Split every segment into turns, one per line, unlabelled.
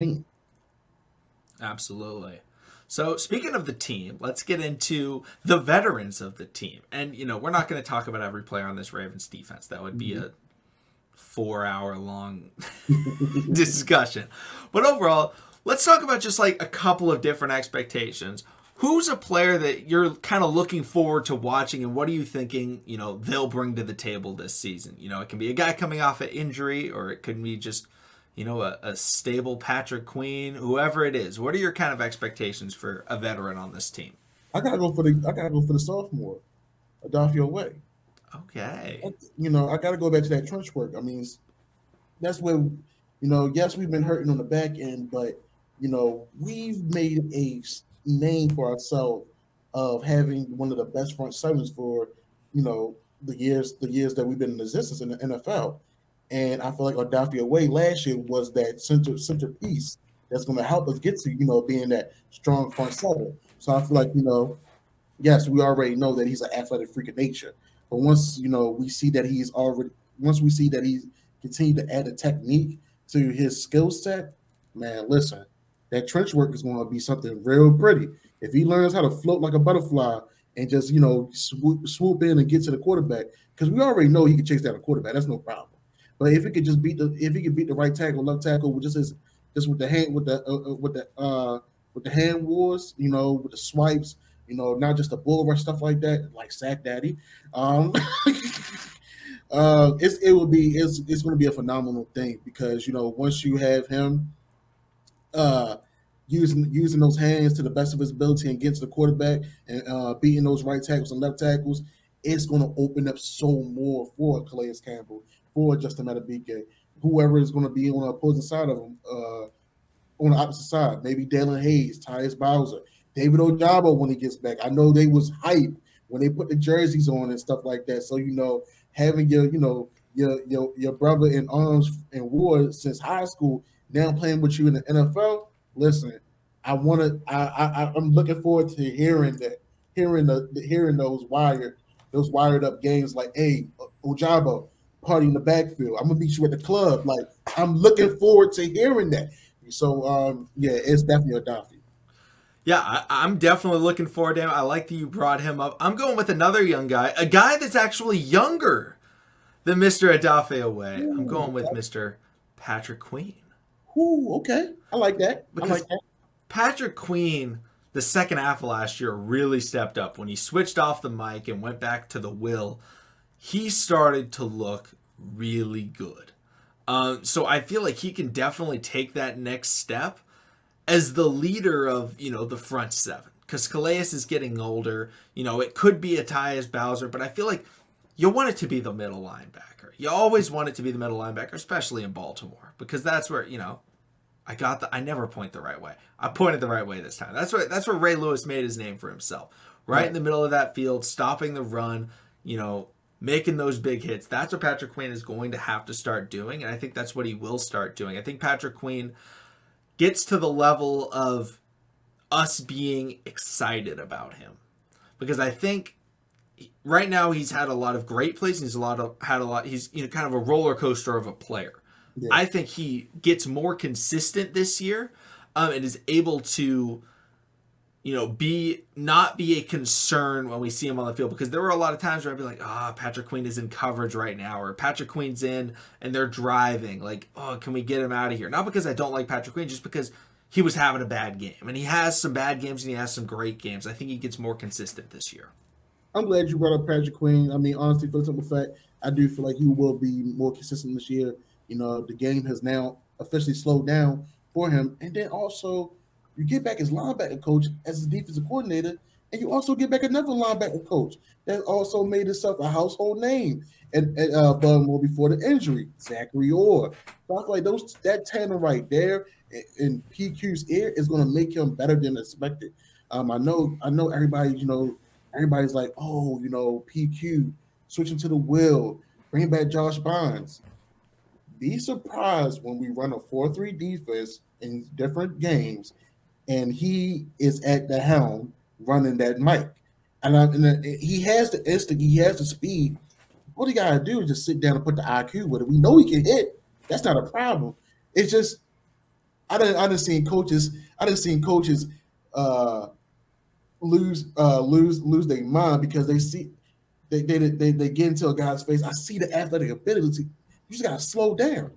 team.
Absolutely. So, speaking of the team, let's get into the veterans of the team. And, we're not going to talk about every player on this Ravens defense. That would be a 4 hour long discussion. But overall, let's talk about just like a couple of different expectations. Who's a player that you're kind of looking forward to watching, and what are you thinking, they'll bring to the table this season? It can be a guy coming off an injury, or it could be just, a stable Patrick Queen, whoever it is. What are your kind of expectations for a veteran on this team?
I gotta go for the sophomore, Adolfo Way.
Okay.
I gotta go back to that trench work. I mean, that's where yes, we've been hurting on the back end, but we've made a name for ourselves of having one of the best front sevens for the years that we've been in existence in the NFL. And I feel like Adolfo Way last year was that centerpiece that's going to help us get to being that strong front seven. So I feel like yes, we already know that he's an athletic freak of nature. But once we see that he's continued to add a technique to his skill set, man, listen, that trench work is going to be something real pretty. If he learns how to float like a butterfly and just swoop in and get to the quarterback, because we already know he can chase down a quarterback, that's no problem. But if he could beat the right tackle, left tackle with just with the hand with the hand wars, with the swipes, not just the bull rush stuff like that, like Sack Daddy. Um, it's going to be a phenomenal thing because once you have him uh, using those hands to the best of his ability and getting to the quarterback and beating those right tackles and left tackles, it's going to open up so more for Calais Campbell, for Justin Matabike, whoever is going to be on the opposing side of him, on the opposite side. Maybe Dalen Hayes, Tyus Bowser, David Ojabo when he gets back. I know they was hype when they put the jerseys on and stuff like that. So having your brother in arms and war since high school now playing with you in the NFL. Listen, I'm looking forward to hearing those wired up games like, hey, Ojabo, party in the backfield. I'm gonna meet you at the club. Like, I'm looking forward to hearing that. So yeah, it's definitely a Daffy.
Yeah, I'm definitely looking forward to him. I like that you brought him up. I'm going with another young guy, a guy that's actually younger than Mr. Adafe Away. I'm going with Mr. Patrick Queen.
Ooh, okay. I like that. I
Because
like that.
Patrick Queen, the second half of last year, really stepped up. When he switched off the mic and went back to the will, he started to look really good. So I feel like he can definitely take that next step as the leader of, the front seven. Because Calais is getting older. It could be a Tyus Bowser, but I feel like you want it to be the middle linebacker. You always want it to be the middle linebacker, especially in Baltimore, because that's where, I never point the right way. I pointed the right way this time. That's where Ray Lewis made his name for himself. Right in the middle of that field, stopping the run, making those big hits. That's what Patrick Queen is going to have to start doing, and I think that's what he will start doing. I think Patrick Queen gets to the level of us being excited about him, because I think right now he's had a lot of great plays. He's kind of a roller coaster of a player.
Yeah.
I think he gets more consistent this year, and is able to, not be a concern when we see him on the field, because there were a lot of times where I'd be like, Patrick Queen is in coverage right now, or Patrick Queen's in and they're driving. Like, can we get him out of here? Not because I don't like Patrick Queen, just because he was having a bad game, and he has some bad games and he has some great games. I think he gets more consistent this year.
I'm glad you brought up Patrick Queen. I mean, honestly, for the simple fact, I do feel like he will be more consistent this year. The game has now officially slowed down for him. And then also, you get back his linebacker coach as his defensive coordinator, and you also get back another linebacker coach that also made himself a household name and Baltimore before the injury, Zachary Orr. So I feel like that tandem right there in PQ's ear is going to make him better than expected. I know everybody's like, PQ switching to the will, bring back Josh Bonds. Be surprised when we run a 4-3 defense in different games, and he is at the helm running that mic. And he has the instinct, he has the speed. All he gotta do is just sit down and put the IQ with it. We know he can hit. That's not a problem. It's just I didn't seen coaches. I didn't seen coaches uh, lose their mind because they see they get into a guy's face. I see the athletic ability. You just gotta slow down,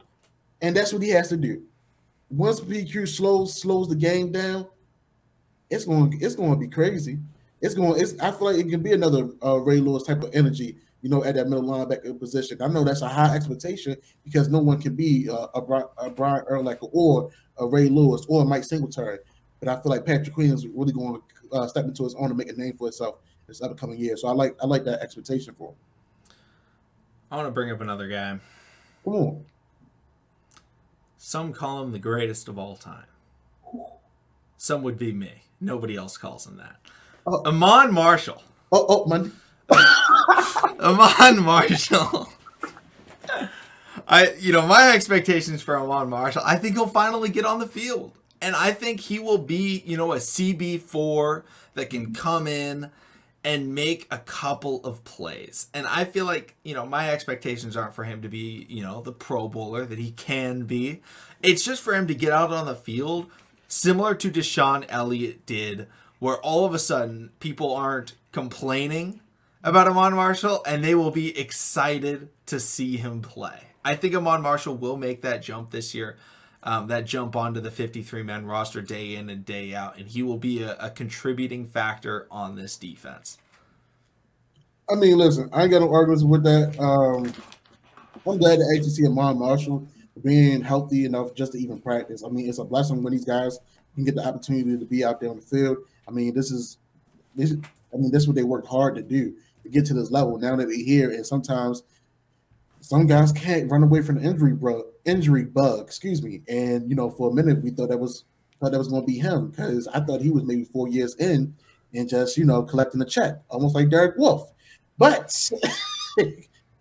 and that's what he has to do. Once PQ slows the game down, it's going to be crazy. I feel like it can be another Ray Lewis type of energy, at that middle linebacker position. I know that's a high expectation because no one can be a Brian Urlacher or a Ray Lewis or a Mike Singletary. But I feel like Patrick Queen is really going to step into his own and make a name for himself this upcoming year. So I like that expectation for him.
I want to bring up another guy.
Come on.
Some call him the greatest of all time. Some would be me. Nobody else calls him that. Amon Marshall.
Monday.
Amon Marshall. My expectations for Amon Marshall, I think he'll finally get on the field. And I think he will be, a CB4 that can come in and make a couple of plays. And I feel like, my expectations aren't for him to be, the Pro Bowler that he can be. It's just for him to get out on the field, similar to Deshaun Elliott did, where all of a sudden people aren't complaining about Amon Marshall and they will be excited to see him play. I think Amon Marshall will make that jump this year, that jump onto the 53-man roster day in and day out, and he will be a contributing factor on this defense.
I mean, listen, I ain't got no arguments with that. I'm glad to actually see Amon Marshall being healthy enough just to even practice. I mean, it's a blessing when these guys can get the opportunity to be out there on the field. I mean, this is what they worked hard to do to get to this level. Now that they're here, and sometimes some guys can't run away from the injury bug. Excuse me. And for a minute we thought that was going to be him because I thought he was maybe 4 years in and just collecting a check, almost like Derek Wolfe. But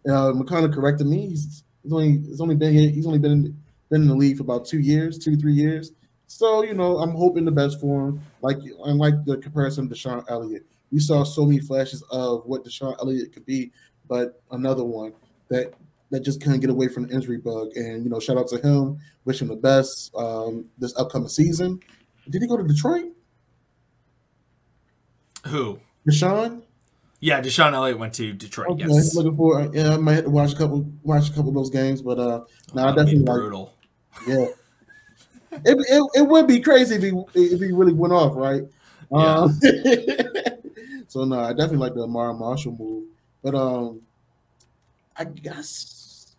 McConnell corrected me. He's only been here. He's only been in the league for about 2 years, 2-3 years. So I'm hoping the best for him. Unlike the comparison to Deshaun Elliott, we saw so many flashes of what Deshaun Elliott could be, but another one that just couldn't get away from the injury bug. And shout out to him. Wish him the best this upcoming season. Did he go to Detroit?
Who?
Deshaun?
Yeah, Deshaun Elliott went to Detroit.
Okay,
yes.
Looking for. Yeah, I might have to watch a couple of those games, but I definitely
brutal.
Yeah. It would be crazy if he really went off, right?
Yeah.
So no, I definitely like the Amon Marshall move, but I guess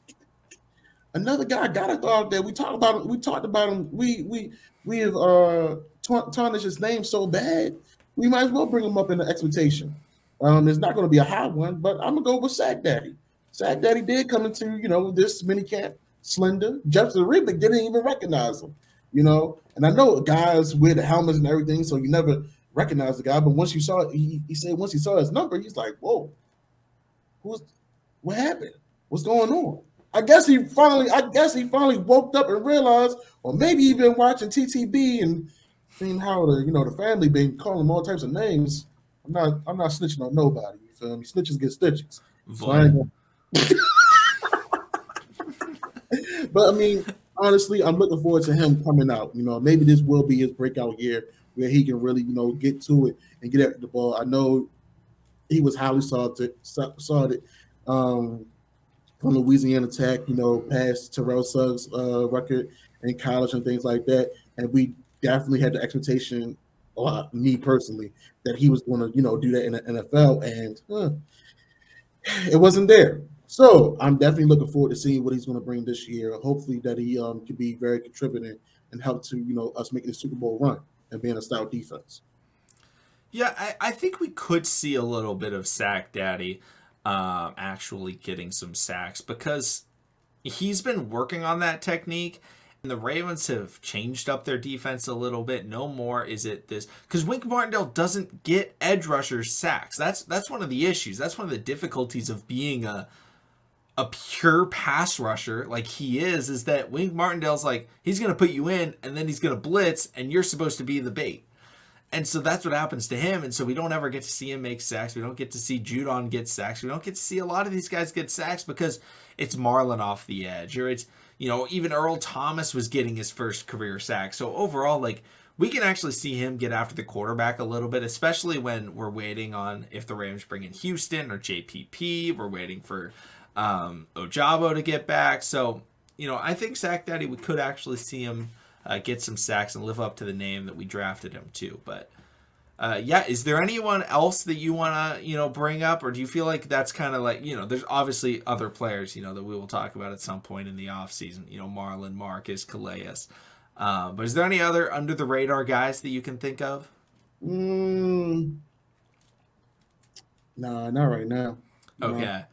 another guy I gotta throw out there. We talked about him. We have tarnished his name so bad. We might as well bring him up in the expectation. It's not going to be a high one, but I'm gonna go with Sack Daddy. Sack Daddy did come into this mini camp slender. Jefferson Rebick didn't even recognize him. And I know guys wear the helmets and everything, so you never recognize the guy. But once you saw it, he said once he saw his number, he's like, "Whoa, what happened? What's going on?" I guess he finally woke up and realized, or maybe he been watching TTB and seeing how the family been calling him all types of names. I'm not snitching on nobody. You feel me? Snitches get stitches. So I ain't gonna... But I mean, honestly, I'm looking forward to him coming out. Maybe this will be his breakout year where he can really, get to it and get at the ball. I know he was highly sought from Louisiana Tech, past Terrell Suggs' record in college and things like that. And we definitely had the expectation, me personally, that he was going to, do that in the NFL, and it wasn't there. So I'm definitely looking forward to seeing what he's going to bring this year. Hopefully that he can be very contributing and help to, us making the Super Bowl run and being a stout defense.
Yeah, I think we could see a little bit of Sack Daddy actually getting some sacks because he's been working on that technique. And the Ravens have changed up their defense a little bit. No more is it this, because Wink Martindale doesn't get edge rushers sacks. That's one of the issues. That's one of the difficulties of being a pure pass rusher like he is that Wink Martindale's like, he's going to put you in and then he's going to blitz and you're supposed to be the bait. And so that's what happens to him. And so we don't ever get to see him make sacks. We don't get to see Judon get sacks. We don't get to see a lot of these guys get sacks because it's Marlon off the edge, or it's, Even Earl Thomas was getting his first career sack. So overall, like, we can actually see him get after the quarterback a little bit, especially when we're waiting on if the Rams bring in Houston or JPP. We're waiting for Ojabo to get back. So, I think Sack Daddy, we could actually see him get some sacks and live up to the name that we drafted him to. But is there anyone else that you want to, bring up? Or do you feel like that's kind of like, there's obviously other players, that we will talk about at some point in the offseason, Marlon, Marcus, Calais. But is there any other under the radar guys that you can think of?
Nah, not right now.
Okay.